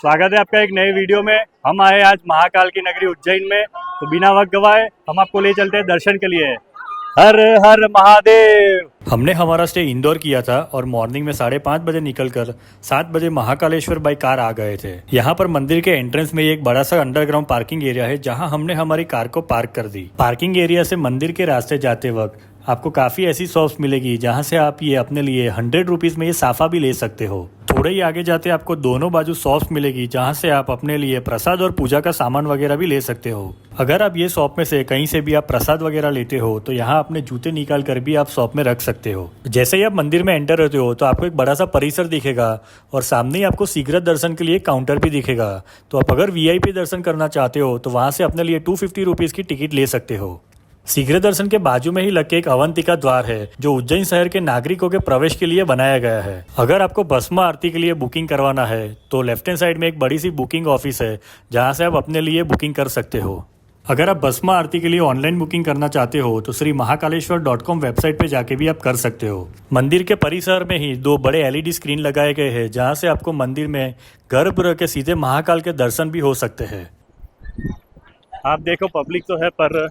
स्वागत है आपका एक नए वीडियो में। हम आए आज महाकाल की नगरी उज्जैन में, तो बिना वक्त गवाए हम आपको ले चलते हैं दर्शन के लिए। हर हर महादेव। हमने हमारा स्टे इंदौर किया था और मॉर्निंग में 5:30 बजे निकलकर 7 बजे महाकालेश्वर बाई कार आ गए थे। यहाँ पर मंदिर के एंट्रेंस में एक बड़ा सा अंडरग्राउंड पार्किंग एरिया है, जहाँ हमने हमारी कार को पार्क कर दी। पार्किंग एरिया से मंदिर के रास्ते जाते वक्त आपको काफी ऐसी शॉप्स मिलेगी जहाँ से आप ये अपने लिए 100 रुपीज में ये साफा भी ले सकते हो। थोड़े ही आगे जाते आपको दोनों बाजू शॉप्स मिलेगी जहाँ से आप अपने लिए प्रसाद और पूजा का सामान वगैरह भी ले सकते हो। अगर आप ये शॉप में से कहीं से भी आप प्रसाद वगैरह लेते हो तो यहाँ अपने जूते निकाल कर भी आप शॉप में रख सकते हो। जैसे ही आप मंदिर में एंटर होते हो तो आपको एक बड़ा सा परिसर दिखेगा और सामने ही आपको शीघ्र दर्शन के लिए काउंटर भी दिखेगा। तो आप अगर VIP दर्शन करना चाहते हो तो वहाँ से अपने लिए 250 रुपीज़ की टिकट ले सकते हो। शीघ्र दर्शन के बाजू में ही लग के एक अवंतिका द्वार है जो उज्जैन शहर के नागरिकों के प्रवेश के लिए बनाया गया है। अगर आपको भस्म आरती के लिए बुकिंग करवाना है तो लेफ्ट हैंड साइड में एक बड़ी सी बुकिंग ऑफिस है जहां से आप अपने लिए बुकिंग कर सकते हो। अगर आप भस्म आरती के लिए ऑनलाइन बुकिंग करना चाहते हो तो श्री महाकालेश्वर.com वेबसाइट पे जाके भी आप कर सकते हो। मंदिर के परिसर में ही 2 बड़े LED स्क्रीन लगाए गए हैं जहाँ से आपको मंदिर में गर्भगृह के सीधे महाकाल के दर्शन भी हो सकते हैं। आप देखो पब्लिक तो है पर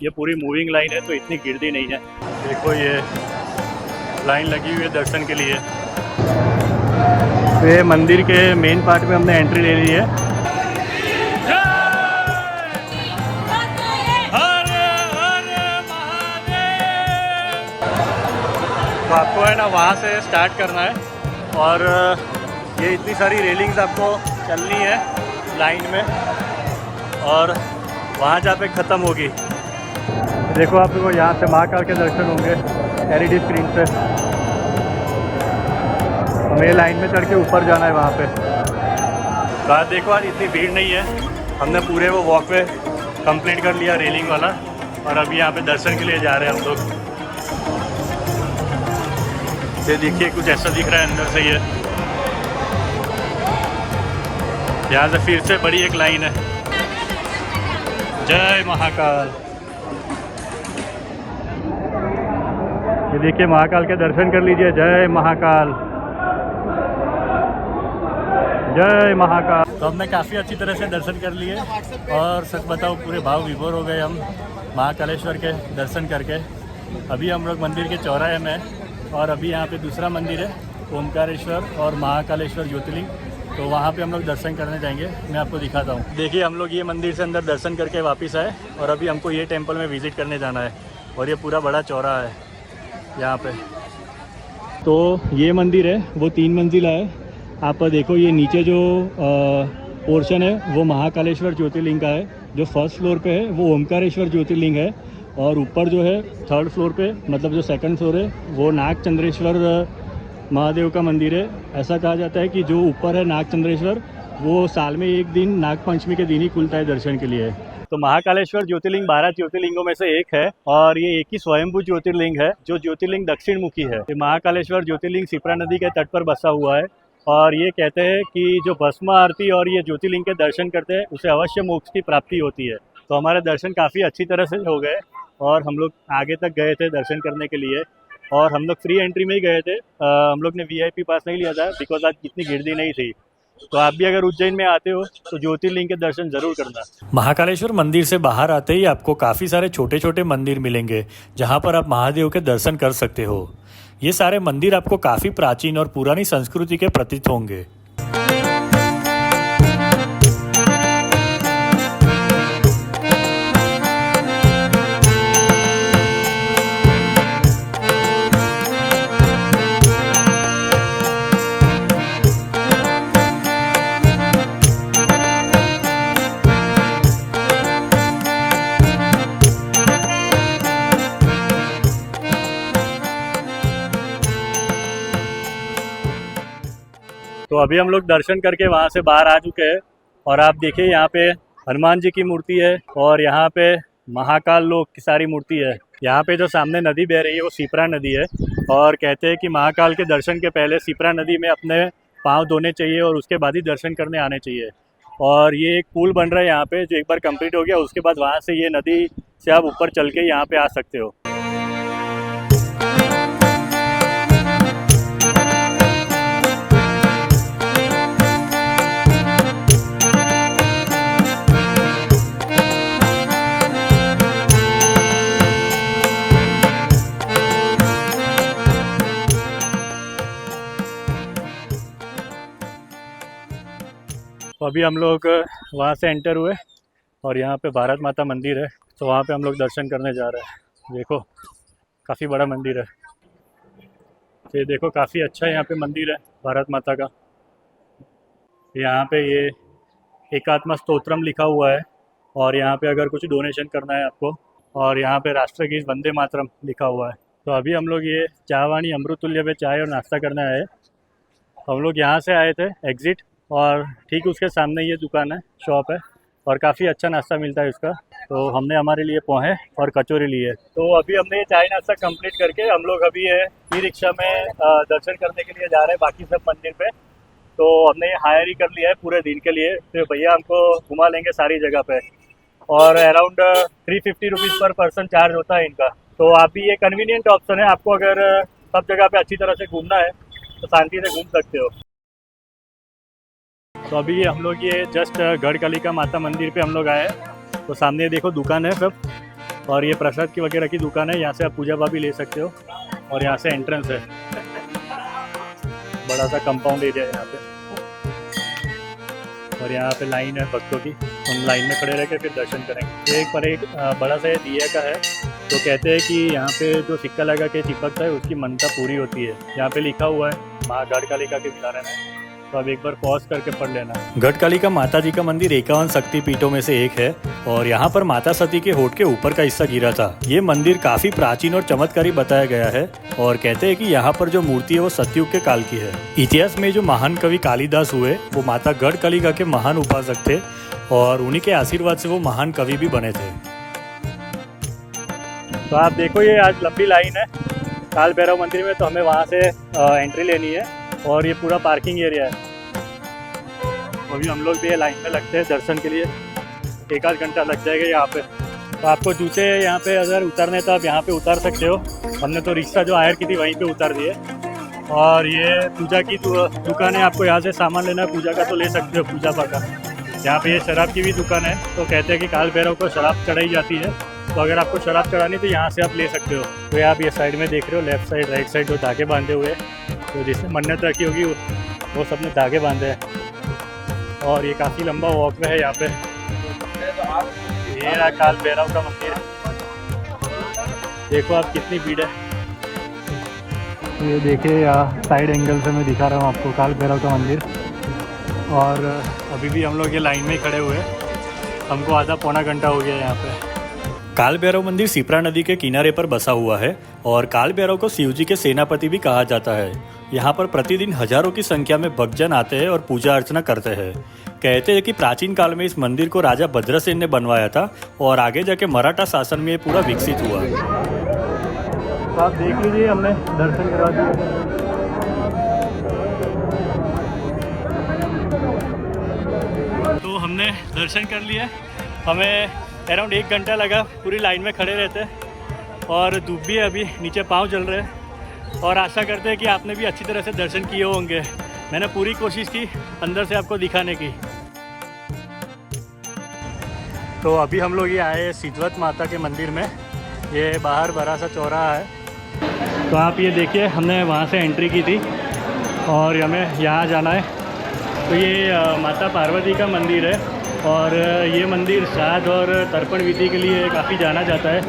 ये पूरी मूविंग लाइन है तो इतनी गिरदी नहीं है। देखो ये लाइन लगी हुई है दर्शन के लिए। तो ये मंदिर के मेन पार्ट में हमने एंट्री ले ली है। तो आपको है ना वहाँ से स्टार्ट करना है और ये इतनी सारी रेलिंग्स आपको चलनी है लाइन में और वहाँ जहाँ पे ख़त्म होगी देखो आपको यहाँ से महाकाल के दर्शन होंगे LED स्क्रीन से। हमें लाइन में चढ़ के ऊपर जाना है वहाँ पे। तो आज देखो आज इतनी भीड़ नहीं है, हमने पूरे वो वॉकवे कंप्लीट कर लिया रेलिंग वाला और अभी यहाँ पे दर्शन के लिए जा रहे हैं हम लोग। ये देखिए कुछ ऐसा दिख रहा है अंदर से। ये यहाँ से फिर से बड़ी एक लाइन है। जय महाकाल। ये देखिए महाकाल के दर्शन कर लीजिए। जय महाकाल, जय महाकाल। तो हमने काफ़ी अच्छी तरह से दर्शन कर लिए और सच बताओ पूरे भाव विभोर हो गए हम महाकालेश्वर के दर्शन करके। अभी हम लोग मंदिर के चौराहे में हैं और अभी यहाँ पे दूसरा मंदिर है ओमकारेश्वर और महाकालेश्वर ज्योतिर्लिंग, तो वहाँ पे हम लोग दर्शन करने जाएंगे। मैं आपको दिखाता हूँ। देखिए हम लोग ये मंदिर से अंदर दर्शन करके वापस आए और अभी हमको ये टेम्पल में विज़िट करने जाना है और ये पूरा बड़ा चौराहा है यहाँ पे। तो ये मंदिर है वो 3 मंजिला है। आप देखो ये नीचे जो पोर्शन है वो महाकालेश्वर ज्योतिर्लिंग का है, जो फर्स्ट फ्लोर पे है वो ओमकारेश्वर ज्योतिर्लिंग है और ऊपर जो है 3rd फ्लोर पे मतलब जो 2nd फ्लोर है वो नागचंद्रेश्वर महादेव का मंदिर है। ऐसा कहा जाता है कि जो ऊपर है नागचंद्रेश्वर वो साल में एक दिन नागपंचमी के दिन ही खुलता है दर्शन के लिए। तो महाकालेश्वर ज्योतिर्लिंग 12 ज्योतिर्लिंगों में से एक है और ये एक ही स्वयंभू ज्योतिर्लिंग है जो ज्योतिर्लिंग दक्षिण मुखी है। ये महाकालेश्वर ज्योतिर्लिंग शिप्रा नदी के तट पर बसा हुआ है और ये कहते हैं कि जो भस्म आरती और ये ज्योतिर्लिंग के दर्शन करते हैं उसे अवश्य मोक्ष की प्राप्ति होती है। तो हमारे दर्शन काफ़ी अच्छी तरह से हो गए और हम लोग आगे तक गए थे दर्शन करने के लिए और हम लोग फ्री एंट्री में ही गए थे। हम लोग ने VIP पास नहीं लिया था बिकॉज आज इतनी गिरदी नहीं थी। तो आप भी अगर उज्जैन में आते हो तो ज्योतिर्लिंग के दर्शन जरूर करना। महाकालेश्वर मंदिर से बाहर आते ही आपको काफी सारे छोटे छोटे मंदिर मिलेंगे जहां पर आप महादेव के दर्शन कर सकते हो। ये सारे मंदिर आपको काफी प्राचीन और पुरानी संस्कृति के प्रतीत होंगे। तो अभी हम लोग दर्शन करके वहाँ से बाहर आ चुके हैं और आप देखिए यहाँ पे हनुमान जी की मूर्ति है और यहाँ पे महाकाल लोक की सारी मूर्ति है। यहाँ पे जो सामने नदी बह रही है वो शिप्रा नदी है और कहते हैं कि महाकाल के दर्शन के पहले शिप्रा नदी में अपने पाँव धोने चाहिए और उसके बाद ही दर्शन करने आने चाहिए। और ये एक पुल बन रहा है यहाँ पे जो एक बार कंप्लीट हो गया उसके बाद वहाँ से ये नदी से आप ऊपर चल के यहाँ पे आ सकते हो। तो अभी हम लोग वहाँ से एंटर हुए और यहाँ पे भारत माता मंदिर है, तो वहाँ पे हम लोग दर्शन करने जा रहे हैं। देखो काफ़ी बड़ा मंदिर है, तो ये देखो काफ़ी अच्छा यहाँ पे मंदिर है भारत माता का। यहाँ पे ये एकात्म स्तोत्रम लिखा हुआ है और यहाँ पे अगर कुछ डोनेशन करना है आपको, और यहाँ पे राष्ट्रगीत वंदे मातरम लिखा हुआ है। तो अभी हम लोग ये चाहवानी अमृतुल्य पे चाय और नाश्ता करने आए। हम लोग यहाँ से आए थे एग्ज़िट, और ठीक उसके सामने ये दुकान है, शॉप है, और काफ़ी अच्छा नाश्ता मिलता है इसका। तो हमने हमारे लिए पोहे और कचौरी लिए। तो अभी हमने ये चाय नाश्ता कंप्लीट करके हम लोग अभी ई रिक्शा में दर्शन करने के लिए जा रहे हैं बाकी सब मंदिर पे। तो हमने ये हायर ही कर लिया है पूरे दिन के लिए, तो भैया हमको घुमा लेंगे सारी जगह पे, और अराउंड 350 रुपीज़ पर पर्सन चार्ज होता है इनका। तो आप भी ये कन्वीनियंट ऑप्शन है, आपको अगर सब जगह पे अच्छी तरह से घूमना है तो शांति से घूम सकते हो। तो अभी हम लोग ये जस्ट गढ़कालिका माता मंदिर पे हम लोग आए हैं। तो सामने देखो दुकान है सब, और ये प्रसाद की वगैरह की दुकान है, यहाँ से आप पूजा भी ले सकते हो। और यहाँ से एंट्रेंस है, बड़ा सा कंपाउंड एरिया है यहाँ पे, और यहाँ पे लाइन है भक्तों की। हम लाइन में खड़े रह के फिर दर्शन करेंगे। एक पर एक बड़ा सा दिया का है, तो कहते हैं कि यहाँ पे जो सिक्का लगा के चिपकता है उसकी मनता पूरी होती है। यहाँ पे लिखा हुआ है माँ गढ़कालिका के बारे में, तो अब एक बार पॉज करके पढ़ लेना। गढ़कालिका माता जी का मंदिर 51 शक्तिपीठों में से एक है, और यहाँ पर माता सती के होठ के ऊपर का हिस्सा गिरा था। ये मंदिर काफी प्राचीन और चमत्कारी बताया गया है, और कहते हैं कि यहाँ पर जो मूर्ति है वो सतयुग के काल की है। इतिहास में जो महान कवि कालिदास हुए वो माता गढ़कालिका के महान उपासक थे, और उन्हीं के आशीर्वाद से वो महान कवि भी बने थे। तो आप देखो ये आज लंबी लाइन है काल भैरव मंदिर में, तो हमें वहाँ से एंट्री लेनी है, और ये पूरा पार्किंग एरिया है। अभी हम लोग भी ये लाइन में लगते हैं दर्शन के लिए, 1 आध घंटा लग जाएगा यहाँ पे। तो आपको जूते यहाँ पे अगर उतरने तो आप यहाँ पे उतार सकते हो। हमने तो रिक्शा जो हायर की थी वहीं पे उतार दिए। और ये पूजा की दुकान है, आपको यहाँ से सामान लेना है पूजा का तो ले सकते हो, पूजा का। यहाँ पे ये शराब की भी दुकान है, तो कहते हैं कि काल भैरव को शराब चढ़ाई जाती है, तो अगर आपको शराब चढ़ानी तो यहाँ से आप ले सकते हो। तो आप ये साइड में देख रहे हो, लेफ्ट साइड राइट साइड जो धागे बांधे हुए हैं, तो जिसने मन्नत रखी होगी वो सबने धागे बांधे हैं। और ये काफ़ी लंबा वॉकवे है यहाँ पे। ये रहा काल भैरव का मंदिर, देखो आप कितनी भीड़ है। तो ये देखिए यहाँ साइड एंगल से मैं दिखा रहा हूँ आपको काल भैरव का मंदिर। और अभी भी हम लोग ये लाइन में ही खड़े हुए, हमको आधा पौना घंटा हो गया यहाँ पे। काल भैरव मंदिर सिप्रा नदी के किनारे पर बसा हुआ है, और काल भैरव को शिवजी के सेनापति भी कहा जाता है। यहाँ पर प्रतिदिन हजारों की संख्या में भक्तजन आते हैं और पूजा अर्चना करते हैं। कहते हैं कि प्राचीन काल में इस मंदिर को राजा भद्रसेन ने बनवाया था, और आगे जाके मराठा शासन में ये पूरा विकसित हुआ। तो आप देख लीजिए, हमने दर्शन करा दिए। तो हमने दर्शन कर लिया, हमें अराउंड 1 घंटा लगा पूरी लाइन में खड़े रहते, और धूप भी है, अभी नीचे पाँव जल रहे हैं। और आशा करते हैं कि आपने भी अच्छी तरह से दर्शन किए होंगे। मैंने पूरी कोशिश की अंदर से आपको दिखाने की। तो अभी हम लोग ये आए सिद्धवत माता के मंदिर में, ये बाहर बड़ा सा चौराहा है। तो आप ये देखिए, हमने वहाँ से एंट्री की थी और हमें यहाँ जाना है। तो ये माता पार्वती का मंदिर है, और ये मंदिर श्राद्ध और तर्पण विधि के लिए काफ़ी जाना जाता है।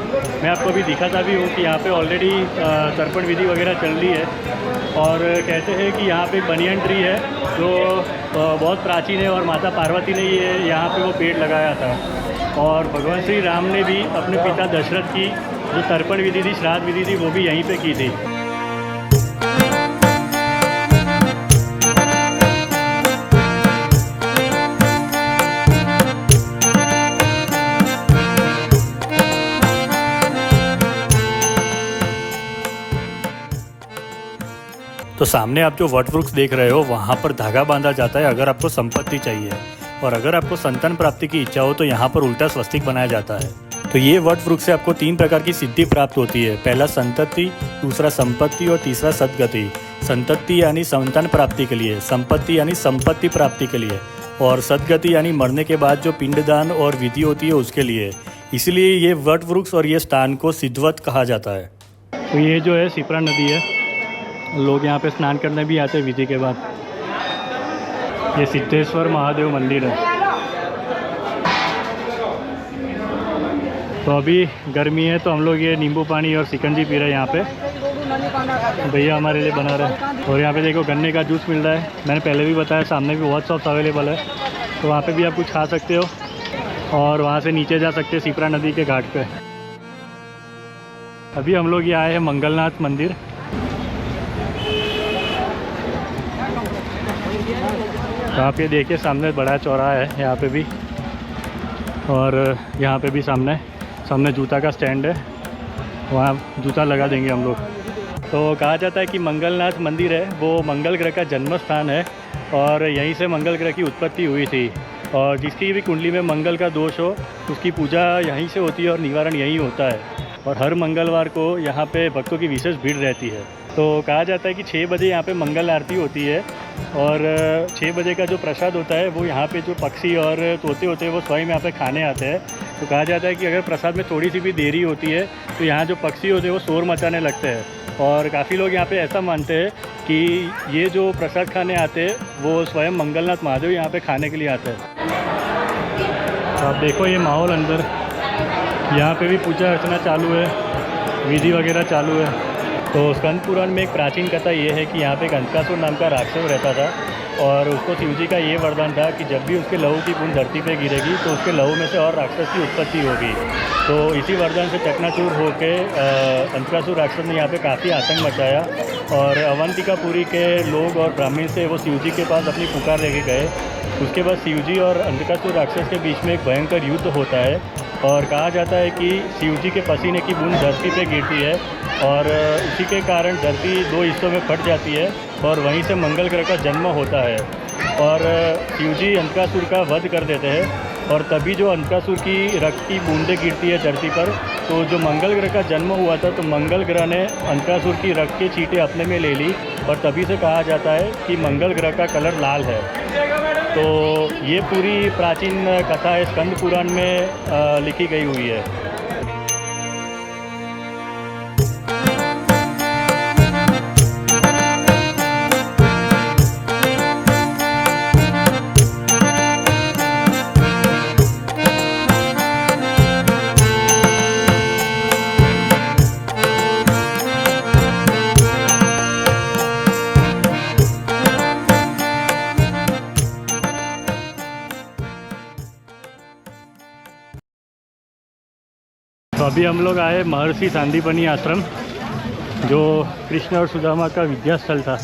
मैं आपको भी दिखाता भी हूँ कि यहाँ पे ऑलरेडी तर्पण विधि वगैरह चल रही है। और कहते हैं कि यहाँ पे बनियन ट्री है जो बहुत प्राचीन है, और माता पार्वती ने ये यहाँ पे वो पेड़ लगाया था। और भगवान श्री राम ने भी अपने पिता दशरथ की जो तर्पण विधि थी, श्राद्ध विधि थी, वो भी यहीं पे की थी। तो सामने आप जो वट वृक्ष देख रहे हो, वहाँ पर धागा बांधा जाता है अगर आपको संपत्ति चाहिए, और अगर आपको संतान प्राप्ति की इच्छा हो तो यहाँ पर उल्टा स्वस्तिक बनाया जाता है। तो ये वट वृक्ष से आपको 3 प्रकार की सिद्धि प्राप्त होती है। पहला संतति, दूसरा संपत्ति, और तीसरा सदगति। संतति यानी संतान प्राप्ति के लिए, संपत्ति यानी संपत्ति प्राप्ति के लिए, और सदगति यानी मरने के बाद जो पिंडदान और विधि होती है उसके लिए। इसलिए ये वट वृक्ष और ये स्थान को सिद्धवत कहा जाता है। तो ये जो है सिप्रा नदी है, लोग यहाँ पे स्नान करने भी आते हैं विधि के बाद। ये सिद्धेश्वर महादेव मंदिर है। तो अभी गर्मी है तो हम लोग ये नींबू पानी और शिकंजी पी रहे हैं यहाँ पे। भैया हमारे लिए बना रहे हैं। और यहाँ पे देखो गन्ने का जूस मिल रहा है। मैंने पहले भी बताया सामने भी बहुत शॉप्स अवेलेबल है, तो वहाँ पे भी आप कुछ खा सकते हो और वहाँ से नीचे जा सकते हैं सिपरा नदी के घाट पे। अभी हम लोग ये आए हैं मंगलनाथ मंदिर। तो आप ये देखिए सामने बड़ा चौराहा है यहाँ पे भी, और यहाँ पे भी सामने जूता का स्टैंड है, वहाँ जूता लगा देंगे हम लोग। तो कहा जाता है कि मंगलनाथ मंदिर है वो मंगल ग्रह का जन्म स्थान है और यहीं से मंगल ग्रह की उत्पत्ति हुई थी, और जिसकी भी कुंडली में मंगल का दोष हो उसकी पूजा यहीं से होती है और निवारण यहीं होता है। और हर मंगलवार को यहाँ पे भक्तों की विशेष भीड़ रहती है। तो कहा जाता है कि 6 बजे यहाँ पे मंगल आरती होती है और 6 बजे का जो प्रसाद होता है वो यहाँ पे जो पक्षी और तोते होते हैं वो स्वयं यहाँ पे खाने आते हैं। तो कहा जाता है कि अगर प्रसाद में थोड़ी सी भी देरी होती है तो यहाँ जो पक्षी होते हैं वो शोर मचाने लगते हैं, और काफ़ी लोग यहाँ पे ऐसा मानते हैं कि ये जो प्रसाद खाने आते हैं वो स्वयं मंगलनाथ महादेव यहाँ पे खाने के लिए आते हैं। तो आप देखो ये माहौल अंदर, यहाँ पे भी पूजा अर्चना चालू है, विधि वगैरह चालू है। तो स्कंद पुराण में एक प्राचीन कथा ये है कि यहाँ पे एक अंधकासुर नाम का राक्षस रहता था, और उसको शिव जी का ये वरदान था कि जब भी उसके लहू की बूंद धरती पे गिरेगी तो उसके लहू में से और राक्षस की उत्पत्ति होगी। तो इसी वरदान से चकनाचूर होकर अंधकासुर राक्षस ने यहाँ पे काफ़ी आतंक मचाया, और अवंतिकापुरी के लोग और ब्राह्मण से वो शिव जी के पास अपनी पुकार लेके गए। उसके बाद शिव जी और अंधकासुर राक्षस के बीच में एक भयंकर युद्ध होता है, और कहा जाता है कि शिव जी के पसीने की बूंद धरती पे गिरती है और उसी के कारण धरती 2 हिस्सों में फट जाती है और वहीं से मंगल ग्रह का जन्म होता है। और शिव जी अंधकासुर का वध कर देते हैं, और तभी जो अंधकासुर की रक्त की बूंदें गिरती है धरती पर, तो जो मंगल ग्रह का जन्म हुआ था तो मंगल ग्रह ने अंधकासुर की रक्त की चींटें अपने में ले ली, और तभी से कहा जाता है कि मंगल ग्रह का कलर लाल है। तो ये पूरी प्राचीन कथा है स्कंद पुराण में लिखी गई हुई है। तो अभी हम लोग आए महर्षि सांदीपनी आश्रम, जो कृष्ण और सुदामा का विद्या स्थल था।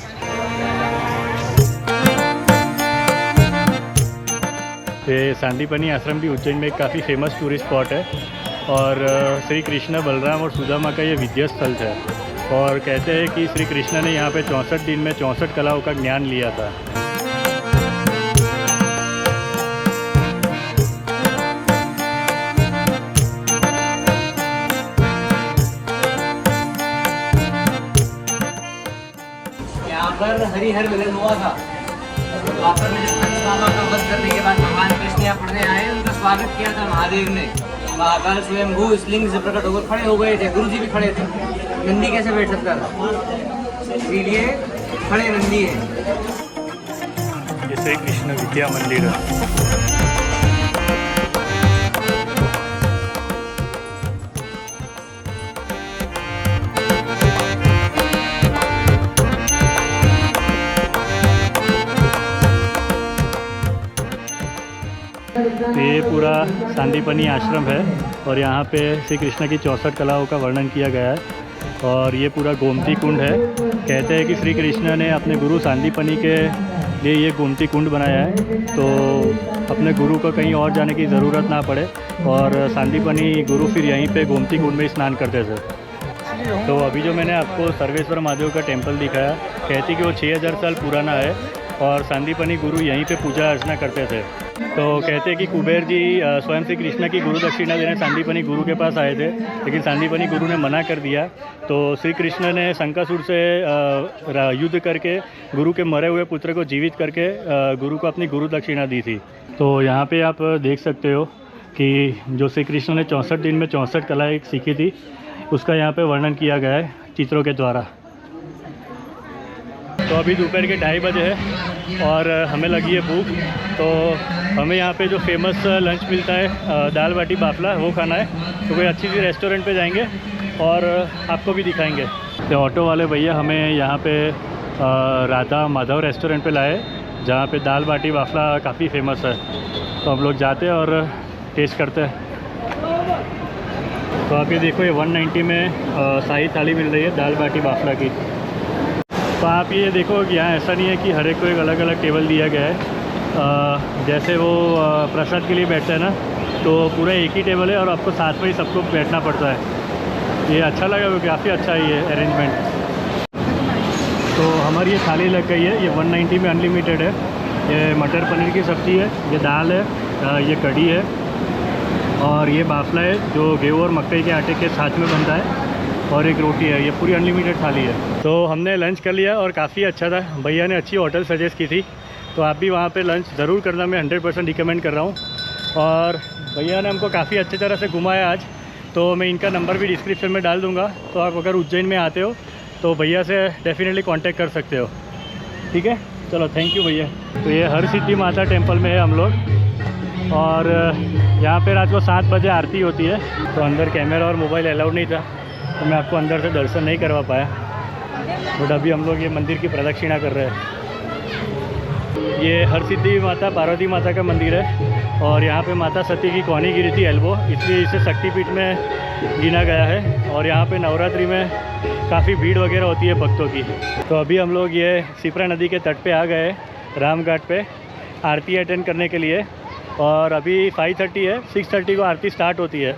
ये सांदीपनी आश्रम भी उज्जैन में एक काफ़ी फेमस टूरिस्ट स्पॉट है, और श्री कृष्ण बलराम और सुदामा का ये विद्या स्थल है। और कहते हैं कि श्री कृष्ण ने यहाँ पे 64 दिन में 64 कलाओं का ज्ञान लिया था। पर हरिहर मिलन हुआ था। द्वापर में जब पंचमामा का वध करने के बाद भगवान कृष्ण यहाँ पढ़ने आए, उनका स्वागत किया था महादेव ने। महाकाल स्वयंभू इस लिंग से प्रकट होकर खड़े हो गए थे। गुरु जी भी खड़े थे। नंदी कैसे बैठ सकता था, इसलिए खड़े नंदी है। ये श्री कृष्ण विद्या मंदिर है। तो ये पूरा सांदीपनी आश्रम है, और यहाँ पे श्री कृष्ण की 64 कलाओं का वर्णन किया गया है। और ये पूरा गोमती कुंड है। कहते हैं कि श्री कृष्ण ने अपने गुरु सांदीपनी के लिए ये गोमती कुंड बनाया है, तो अपने गुरु को कहीं और जाने की ज़रूरत ना पड़े, और सांदीपनी गुरु फिर यहीं पे गोमती कुंड में स्नान करते थे। तो अभी जो मैंने आपको सर्वेश्वर महादेव का टेम्पल दिखाया, कहती कि वो 6000 साल पुराना है, और सांदीपनी गुरु यहीं पे पूजा अर्चना करते थे। तो कहते हैं कि कुबेर जी स्वयं श्री कृष्ण की गुरु दक्षिणा देने सांदीपनी गुरु के पास आए थे, लेकिन सांदीपनी गुरु ने मना कर दिया। तो श्री कृष्ण ने शंकासुर से युद्ध करके गुरु के मरे हुए पुत्र को जीवित करके गुरु को अपनी गुरु दक्षिणा दी थी। तो यहाँ पे आप देख सकते हो कि जो श्री कृष्ण ने 64 दिन में 64 कलाएँ सीखी थी, उसका यहाँ पे वर्णन किया गया है चित्रों के द्वारा। तो अभी दोपहर के 2:30 बजे है और हमें लगी है भूख। तो हमें यहाँ पे जो फेमस लंच मिलता है दाल बाटी बाफला वो खाना है। तो कोई अच्छी सी रेस्टोरेंट पे जाएंगे और आपको भी दिखाएंगे। तो ऑटो वाले भैया हमें यहाँ पे राधा माधव रेस्टोरेंट पे लाए, जहाँ पे दाल बाटी बाफला काफ़ी फेमस है। तो हम लोग जाते हैं और टेस्ट करते हैं। तो आप ये देखो, ये 190 में शाही थाली मिल रही है दाल बाटी बाफला की। तो आप ये देखो कि यहाँ ऐसा नहीं है कि हर एक को एक अलग अलग टेबल दिया गया है। जैसे वो प्रसाद के लिए बैठते हैं ना, तो पूरा एक ही टेबल है और आपको साथ में ही सबको बैठना पड़ता है। ये अच्छा लगा, काफ़ी अच्छा है ये अरेंजमेंट। तो हमारी ये थाली लग गई है, ये 190 में अनलिमिटेड है। ये मटर पनीर की सब्ज़ी है, ये दाल है, ये कढ़ी है और ये बाफला है जो गेहूँ और मकई के आटे के साथ में बनता है और एक रोटी है। ये पूरी अनलिमिटेड थाली है। तो हमने लंच कर लिया और काफ़ी अच्छा था। भैया ने अच्छी होटल सजेस्ट की थी, तो आप भी वहाँ पे लंच ज़रूर करना, मैं 100% रिकमेंड कर रहा हूँ। और भैया ने हमको काफ़ी अच्छी तरह से घुमाया आज। तो मैं इनका नंबर भी डिस्क्रिप्शन में डाल दूँगा, तो आप अगर उज्जैन में आते हो तो भैया से डेफिनेटली कांटेक्ट कर सकते हो। ठीक है, चलो थैंक यू भैया। तो ये हर सिद्धि माता टेम्पल में है हम लोग और यहाँ पे रात को 7 बजे आरती होती है। तो अंदर कैमरा और मोबाइल अलाउड नहीं था, तो मैं आपको अंदर से दर्शन नहीं करवा पाया। बट अभी हम लोग ये मंदिर की प्रदक्षिणा कर रहे हैं। ये हर सिद्धि माता पार्वती माता का मंदिर है और यहाँ पे माता सती की कौनी गिरी थी एल्बो, इसलिए इसे शक्तिपीठ में गिना गया है। और यहाँ पे नवरात्रि में काफ़ी भीड़ वगैरह होती है भक्तों की। तो अभी हम लोग ये शिप्रा नदी के तट पे आ गए, राम घाट पे आरती अटेंड करने के लिए। और अभी 5:30 है, 6:30 को आरती स्टार्ट होती है।